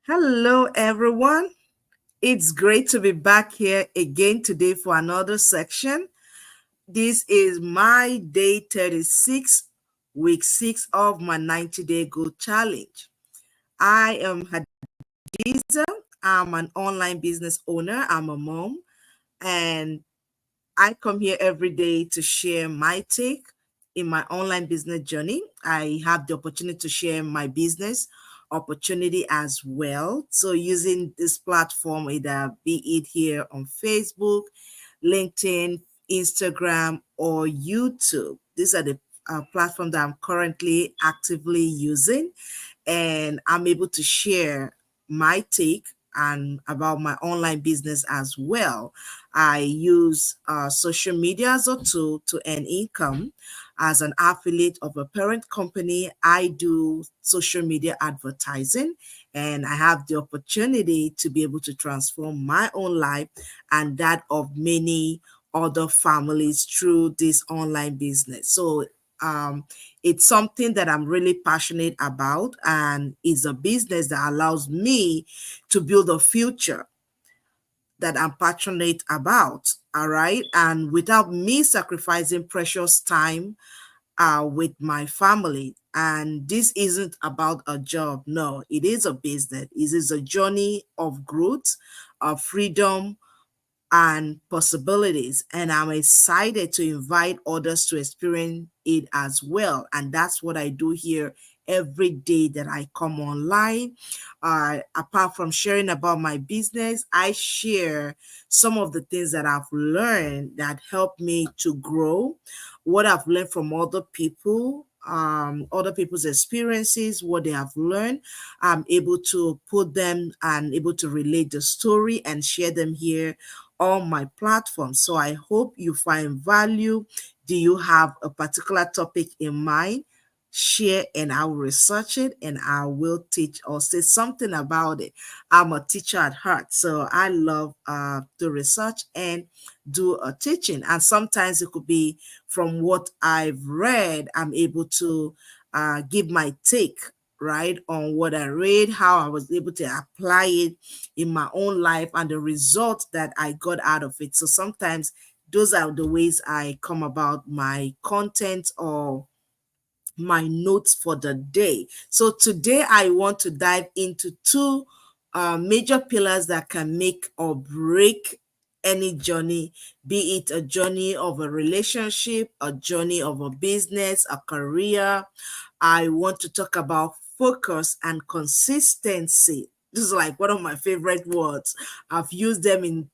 Hello, everyone. It's great to be back here again today for another section. This is my day 36, week 6 of my 90-day goal challenge. I am Hadiza. I'm an online business owner. I'm a mom, and I come here every day to share my take in my online business journey. I have the opportunity to share my business opportunity as well. So using this platform, either be it here on Facebook, LinkedIn, Instagram, or YouTube. These are the platforms that I'm currently actively using, and I'm able to share my take and about my online business as well. I use social media as a tool to earn income. As an affiliate of a parent company, I do social media advertising, and I have the opportunity to be able to transform my own life and that of many other families through this online business. So um, it's something that I'm really passionate about, and it's a business that allows me to build a future that I'm passionate about. All right. And without me sacrificing precious time with my family. And this isn't about a job. No, it is a business. It is a journey of growth, of freedom, and possibilities. And I'm excited to invite others to experience it as well. And that's what I do here every day that I come online. Apart from sharing about my business, I share some of the things that I've learned that help me to grow, what I've learned from other people's experiences, what they have learned. I'm able to put them and able to relate the story and share them here on my platform. So I hope you find value. Do you have a particular topic in mind? Share and I will research it and I will teach or say something about it. I'm a teacher at heart, so I love to research and do a teaching. And sometimes it could be from what I've read, I'm able to give my take right on what I read, how I was able to apply it in my own life and the results that I got out of it. So sometimes those are the ways I come about my content or my notes for the day. So today I want to dive into two major pillars that can make or break any journey, be it a journey of a relationship, a journey of a business, a career. I want to talk about focus and consistency. This is like one of my favorite words. I've used them in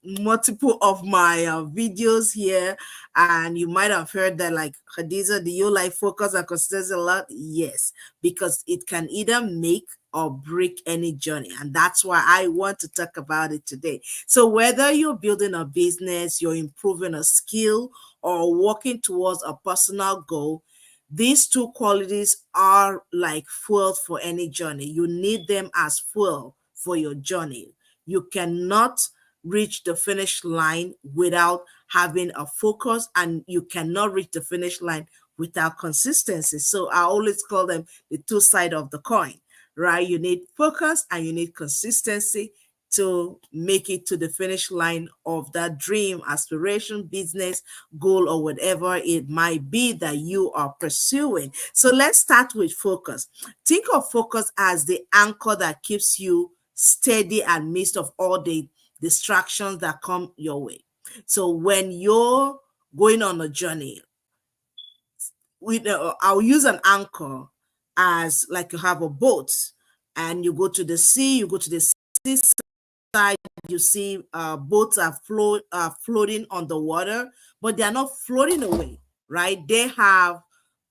multiple of my videos here, and you might have heard that, like, Khadija, do you like focus and consistency a lot? Yes, because it can either make or break any journey, and that's why I want to talk about it today. So whether you're building a business, you're improving a skill, or working towards a personal goal, these two qualities are like fuel for any journey. You need them as fuel for your journey. You cannot reach the finish line without having a focus, and you cannot reach the finish line without consistency. So I always call them the two sides of the coin, right? You need focus and you need consistency to make it to the finish line of that dream, aspiration, business, goal, or whatever it might be that you are pursuing. So let's start with focus. Think of focus as the anchor that keeps you steady and midst of all the distractions that come your way. So when you're going on a journey, I'll use an anchor as like you have a boat and you go to the sea, you go to the seaside, you see boats are floating on the water, but they are not floating away, right? They have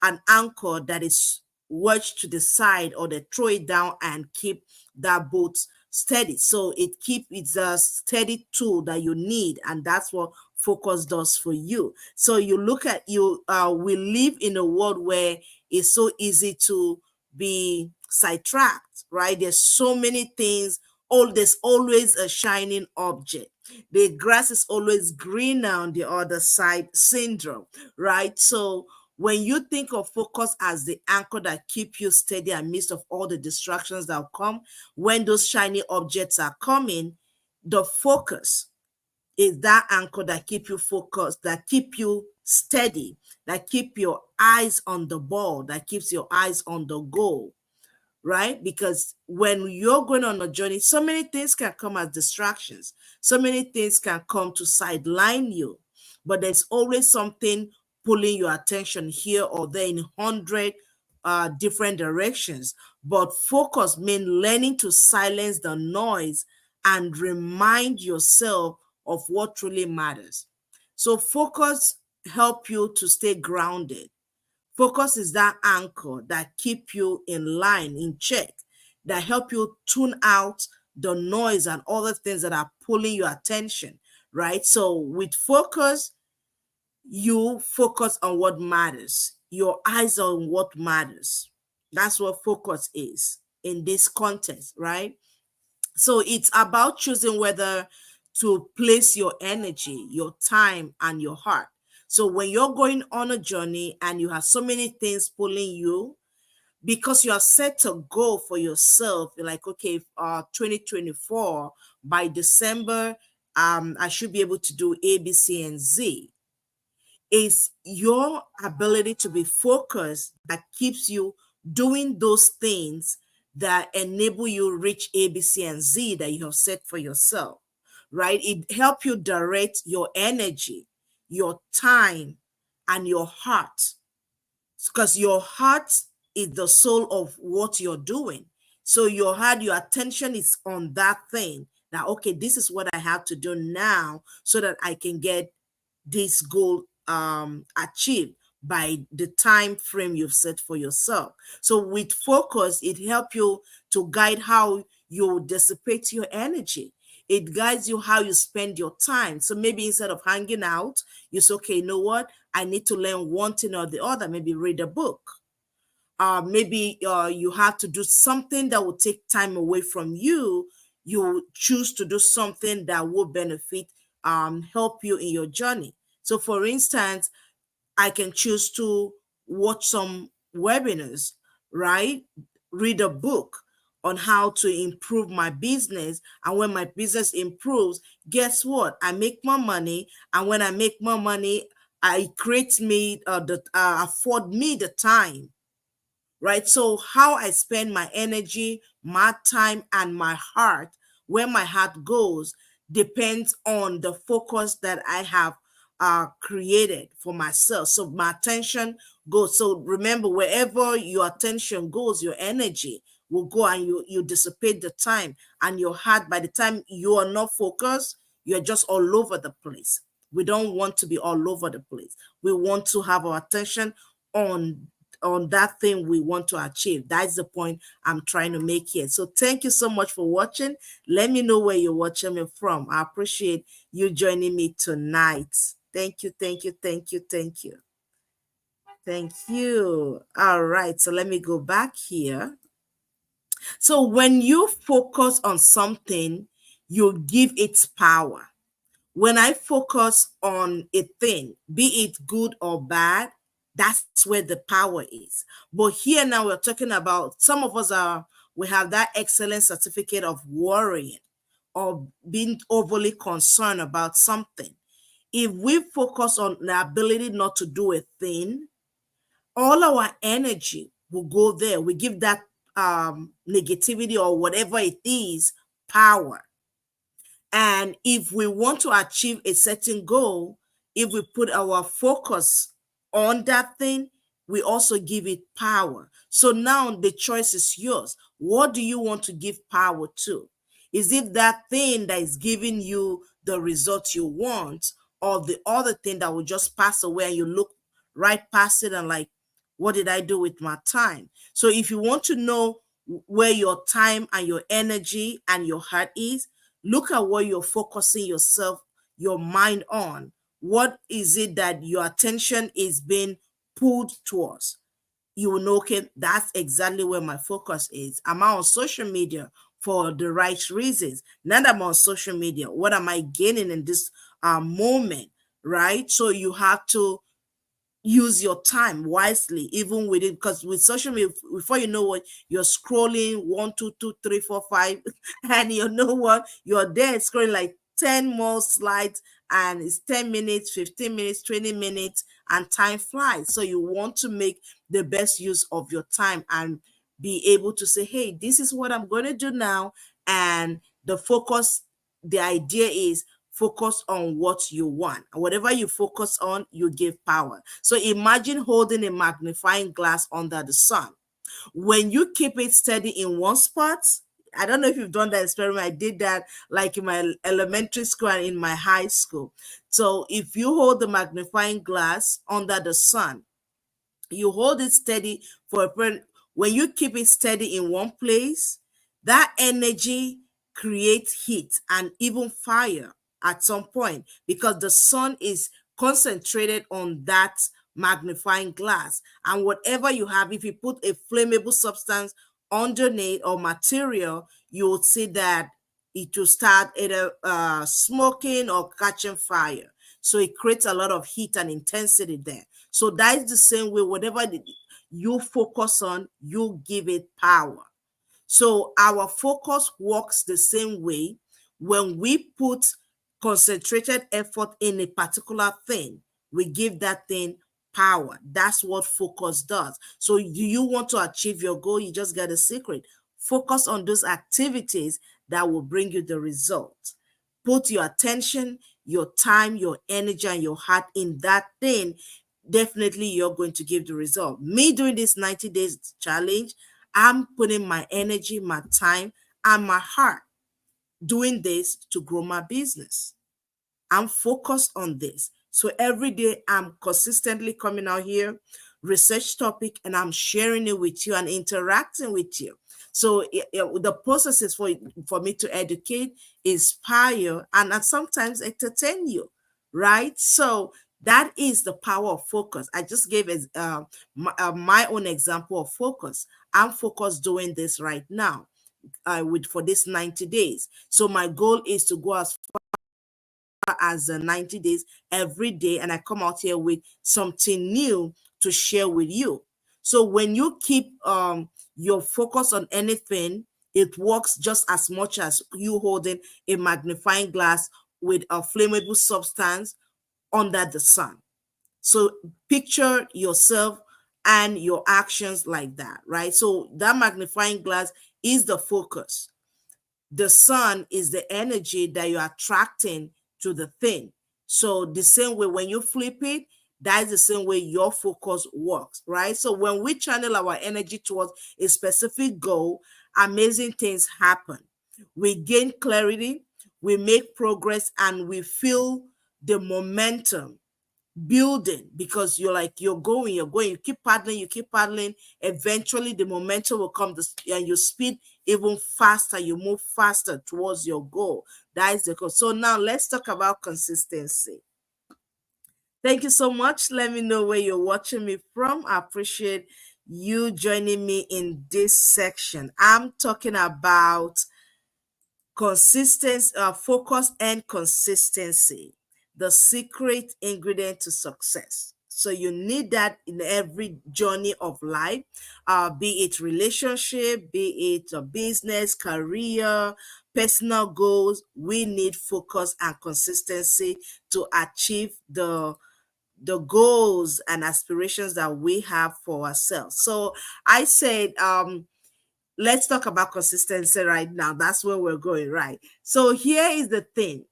an anchor that is wedged to the side, or they throw it down and keep that boat steady. So it's a steady tool that you need, and that's what focus does for you. So you look at you we live in a world where it's so easy to be sidetracked, right? There's so many things. There's always a shining object. The grass is always greener on the other side syndrome, right? So when you think of focus as the anchor that keep you steady amidst of all the distractions that will come, when those shiny objects are coming, the focus is that anchor that keep you focused, that keep you steady, that keep your eyes on the ball, that keeps your eyes on the goal, right? Because when you're going on a journey, so many things can come as distractions. So many things can come to sideline you, but there's always something pulling your attention here or there in 100 different directions. But focus means learning to silence the noise and remind yourself of what truly matters. So focus help you to stay grounded. Focus is that anchor that keep you in line, in check, that help you tune out the noise and other things that are pulling your attention, right? So with focus, you focus on what matters. Your eyes on what matters. That's what focus is in this context, right? So it's about choosing whether to place your energy, your time, and your heart. So when you're going on a journey and you have so many things pulling you, because you are set a goal for yourself, you're like, okay, 2024, by December, I should be able to do A, B, C, and Z. It's your ability to be focused that keeps you doing those things that enable you reach A, B, C, and Z that you have set for yourself, right? It help you direct your energy, your time, and your heart, because your heart is the soul of what you're doing. So your heart, your attention is on that thing, that okay, this is what I have to do now so that I can get this goal achieved by the time frame you've set for yourself. So with focus, it helps you to guide how you dissipate your energy. It guides you how you spend your time. So maybe instead of hanging out, you say, okay, you know what? I need to learn one thing or the other. Maybe read a book. Maybe you have to do something that will take time away from you. You choose to do something that will benefit, help you in your journey. So, for instance, I can choose to watch some webinars, right? Read a book on how to improve my business. And when my business improves, guess what? I make more money. And when I make more money, I create me afford me the time, right? So how I spend my energy, my time, and my heart, where my heart goes, depends on the focus that I have created for myself. So my attention goes. So remember, wherever your attention goes, your energy will go, and you dissipate the time and your heart. By the time you are not focused, you're just all over the place. We don't want to be all over the place. We want to have our attention on that thing we want to achieve. That's the point I'm trying to make here. So thank you so much for watching. Let me know where you're watching me from. I appreciate you joining me tonight. Thank you, thank you, thank you, thank you. Thank you. All right, so let me go back here. So when you focus on something, you give it power. When I focus on a thing, be it good or bad, that's where the power is. But here now we're talking about, some of us we have that excellent certificate of worrying or being overly concerned about something. If we focus on the ability not to do a thing, all our energy will go there. We give that negativity or whatever it is power. And if we want to achieve a certain goal, if we put our focus on that thing, we also give it power. So now the choice is yours. What do you want to give power to? Is it that thing that is giving you the result you want, or the other thing that will just pass away and you look right past it and like, what did I do with my time? So if you want to know where your time and your energy and your heart is, look at what you're focusing yourself, your mind on. What is it that your attention is being pulled towards? You will know, okay, that's exactly where my focus is. Am I on social media for the right reasons? Now that I'm on social media, what am I gaining in this moment, right? So you have to use your time wisely, even with it, because with social media, before you know what, you're scrolling one, two, two, three, four, five, and you know what, you're there scrolling like 10 more slides, and it's 10 minutes, 15 minutes, 20 minutes, and time flies. So you want to make the best use of your time and be able to say, hey, this is what I'm going to do now. And the focus, the idea is focus on what you want. Whatever you focus on, you give power. So imagine holding a magnifying glass under the sun. When you keep it steady in one spot, I don't know if you've done that experiment. I did that like in my elementary school and in my high school. So if you hold the magnifying glass under the sun, you hold it steady for a period. When you keep it steady in one place, that energy creates heat and even fire at some point, because the sun is concentrated on that magnifying glass. And whatever you have, if you put a flammable substance underneath or material, you will see that it will start either smoking or catching fire. So it creates a lot of heat and intensity there. So that is the same way, whatever you focus on, you give it power. So our focus works the same way. When we put concentrated effort in a particular thing, we give that thing power. That's what focus does. So do you want to achieve your goal? You just get a secret. Focus on those activities that will bring you the result. Put your attention, your time, your energy, and your heart in that thing. Definitely you're going to give the result. Me doing this 90 days challenge, I'm putting my energy, my time, and my heart doing this to grow my business. I'm focused on this. So every day I'm consistently coming out here, research topic, and I'm sharing it with you and interacting with you. So the process is for me to educate, inspire, and sometimes entertain you, right? So that is the power of focus. I just gave my own example of focus. I'm focused doing this right now with for this 90 days. So my goal is to go as 90 days every day, and I come out here with something new to share with you. So when you keep your focus on anything, it works just as much as you holding a magnifying glass with a flammable substance under the sun. So picture yourself and your actions like that, right? So that magnifying glass is the focus. The sun is the energy that you're attracting to the thing. So the same way when you flip it, that is the same way your focus works, right? So when we channel our energy towards a specific goal, amazing things happen. We gain clarity, we make progress, and we feel the momentum building, because you're going, you keep paddling. Eventually the momentum will come, and you speed even faster, you move faster towards your goal. That is the goal. So now let's talk about consistency. Thank you so much. Let me know where you're watching me from. I appreciate you joining me in this section. I'm talking about consistency, focus and consistency, the secret ingredient to success. So you need that in every journey of life, be it relationship, be it a business, career, personal goals. We need focus and consistency to achieve the goals and aspirations that we have for ourselves. So I said, let's talk about consistency right now. That's where we're going, right? So here is the thing.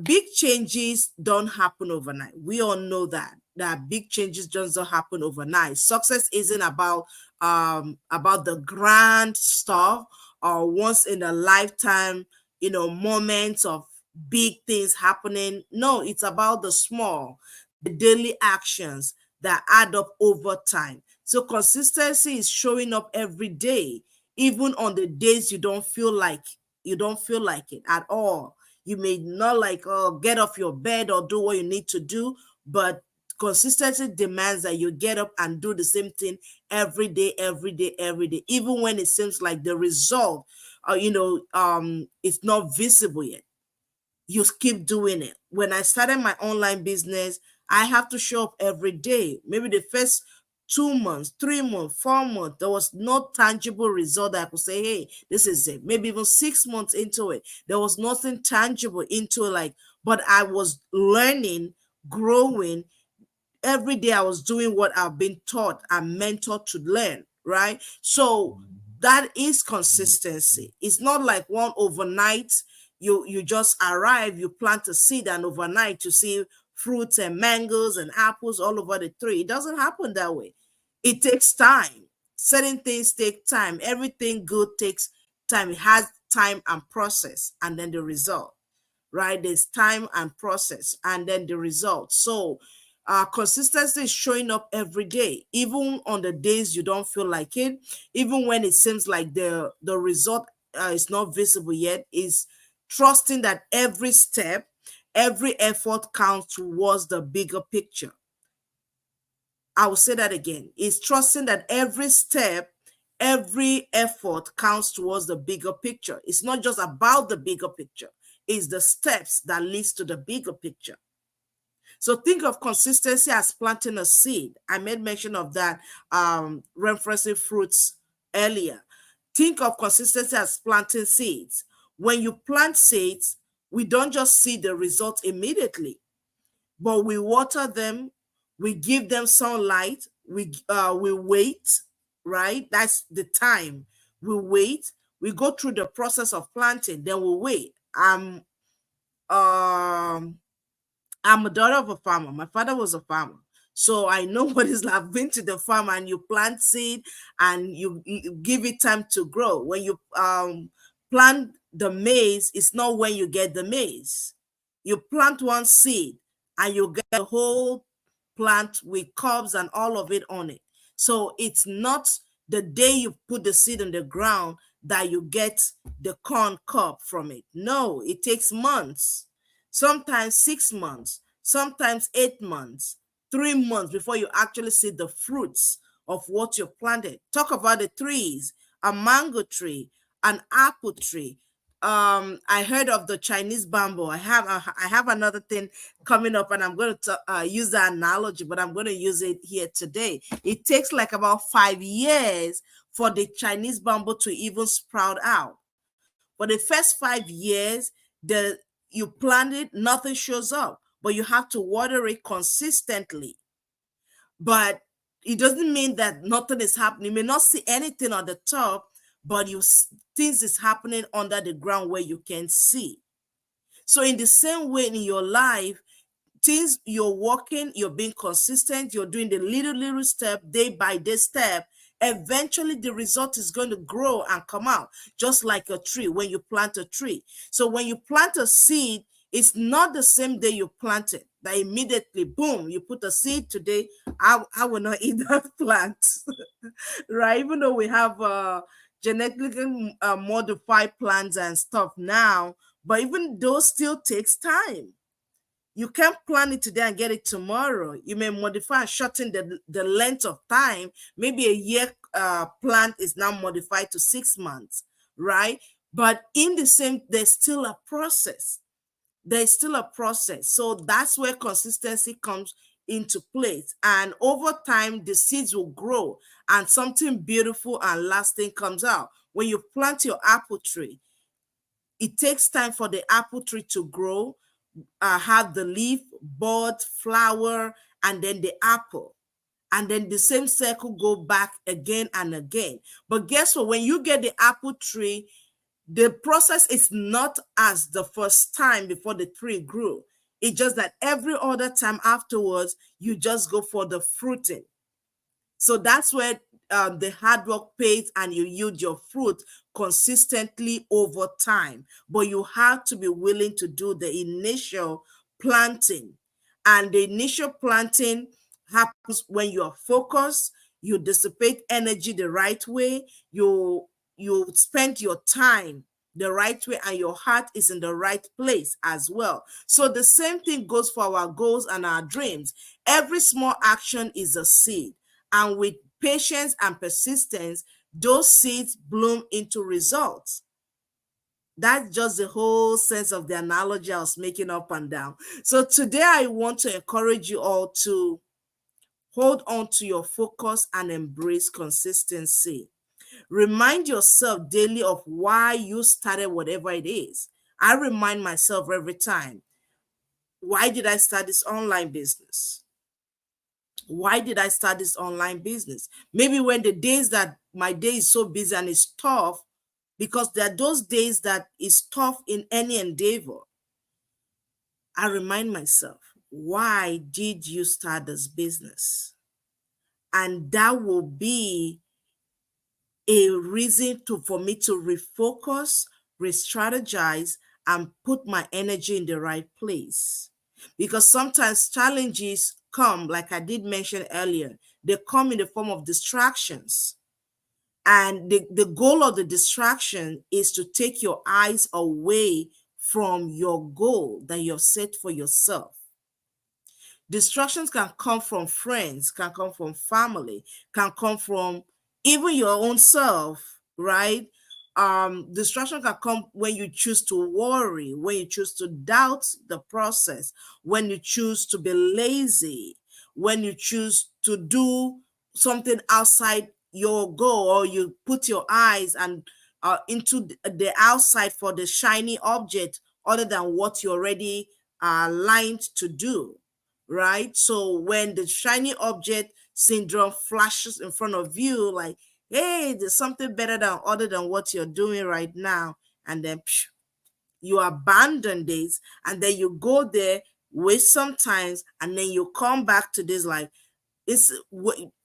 Big changes don't happen overnight. We all know that big changes just don't happen overnight. Success isn't about the grand stuff or once in a lifetime, moments of big things happening. No, it's about the small, the daily actions that add up over time. So consistency is showing up every day, even on the days you don't feel like it at all. You may not get off your bed or do what you need to do, but consistency demands that you get up and do the same thing every day, every day, every day, even when it seems like the result, it's not visible yet. You keep doing it. When I started my online business, I have to show up every day. Maybe the first 2 months, 3 months, 4 months, there was no tangible result that I could say, hey, this is it. Maybe even 6 months into it, there was nothing tangible into it, like, but I was learning, growing. Every day I was doing what I've been taught and mentored to learn, right? So that is consistency. It's not like one overnight, you just arrive, you plant a seed, and overnight you see fruits and mangoes and apples all over the tree. It doesn't happen that way. It takes time. Certain things take time. Everything good takes time. It has time and process, and then the result, right? There's time and process, and then the result. So consistency is showing up every day, even on the days you don't feel like it, even when it seems like the result is not visible yet. Is trusting that every step, every effort counts towards the bigger picture. I will say that again. Is trusting that every step, every effort counts towards the bigger picture. It's not just about the bigger picture. It's the steps that leads to the bigger picture. So think of consistency as planting a seed. I made mention of that, referencing fruits earlier. Think of consistency as planting seeds. When you plant seeds, we don't just see the result immediately, but we water them, we give them sunlight, we wait, right? That's the time. We wait, we go through the process of planting, then we wait. Um I'm a daughter of a farmer. My father was a farmer. So I know what it's like. I've been to the farm, and you plant seed and you give it time to grow. When you plant the maize, it's not when you get the maize. You plant one seed and you get a whole plant with cobs and all of it on it. So it's not the day you put the seed in the ground that you get the corn cob from it. No, it takes months, sometimes 6 months, sometimes 8 months, 3 months before you actually see the fruits of what you planted. Talk about the trees, a mango tree, an apple tree. I heard of the Chinese bamboo. I have another thing coming up, and I'm going to use that analogy, but I'm going to use it here today. It takes like about 5 years for the Chinese bamboo to even sprout out. For the first 5 years, the you plant it, nothing shows up, but you have to water it consistently. But it doesn't mean that nothing is happening. You may not see anything on the top, but things is happening under the ground where you can see. So in the same way in your life, things you're working, you're being consistent, you're doing the little step, day by day step. Eventually the result is going to grow and come out, just like a tree when you plant a tree. So when you plant a seed, it's not the same day you plant it that immediately boom, you put a seed today. I will not eat that plant. Right? Even though we have genetically modified plants and stuff now, but even those still takes time. You can't plan it today and get it tomorrow. You may modify and shorten the length of time. Maybe a year plant is now modified to 6 months, right? But in the same, there's still a process. There's still a process. So that's where consistency comes into place. And over time, the seeds will grow and something beautiful and lasting comes out. When you plant your apple tree, it takes time for the apple tree to grow, have the leaf, bud, flower, and then the apple. And then the same cycle go back again and again. But guess what? When you get the apple tree, the process is not as the first time before the tree grew. It's just that every other time afterwards, you just go for the fruiting. So that's where the hard work pays and you yield your fruit consistently over time. But you have to be willing to do the initial planting. And the initial planting happens when you are focused, you dissipate energy the right way, you spend your time the right way, and your heart is in the right place as well. So the same thing goes for our goals and our dreams. Every small action is a seed, and with patience and persistence, those seeds bloom into results. That's just the whole sense of the analogy I was making up and down. So today I want to encourage you all to hold on to your focus and embrace consistency. Remind yourself daily of why you started whatever it is. I remind myself every time, why did I start this online business? Why did I start this online business? Maybe when the days that my day is so busy and it's tough, because there are those days that is tough in any endeavor. I remind myself, why did you start this business? And that will be a reason for me to refocus, re-strategize, and put my energy in the right place. Because sometimes challenges come, like I did mention earlier, they come in the form of distractions. And the goal of the distraction is to take your eyes away from your goal that you've set for yourself. Distractions can come from friends, can come from family, can come from even your own self, right? Distraction can come when you choose to worry, when you choose to doubt the process, when you choose to be lazy, when you choose to do something outside your goal, or you put your eyes and into the outside for the shiny object other than what you already are aligned to do, right? So when the shiny object syndrome flashes in front of you, like, hey, there's something better than other than what you're doing right now, and then you abandon this, and then you go there, waste some times, and then you come back to this like, it's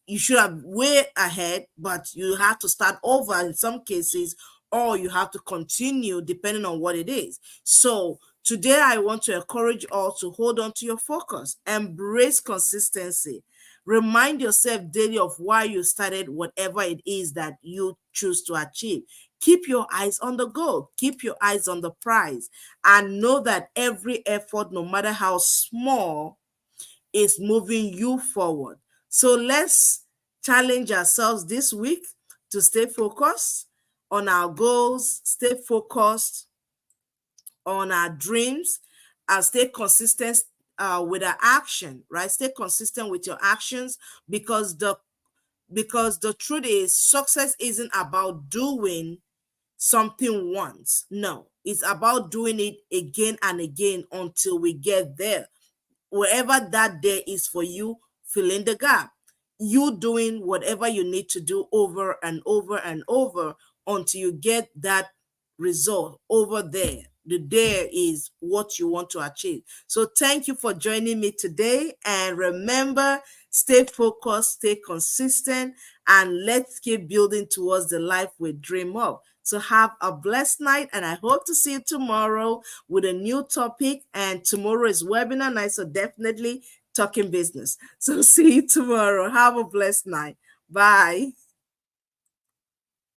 you should have way ahead, but you have to start over in some cases, or you have to continue depending on what it is. So today I want to encourage all to hold on to your focus, embrace consistency, remind yourself daily of why you started whatever it is that you choose to achieve. Keep your eyes on the goal, keep your eyes on the prize, and know that every effort, no matter how small, is moving you forward. So let's challenge ourselves this week to stay focused on our goals, stay focused on our dreams, and stay consistent with our action, right? Stay consistent with your actions, because the truth is, success isn't about doing something once. No, it's about doing it again and again until we get there. Wherever that day is for you, fill in the gap. You doing whatever you need to do over and over and over until you get that result over there. The there is what you want to achieve. So thank you for joining me today. And remember, stay focused, stay consistent, and let's keep building towards the life we dream of. So have a blessed night, and I hope to see you tomorrow with a new topic. And tomorrow is webinar night, so definitely talking business. So see you tomorrow. Have a blessed night. Bye.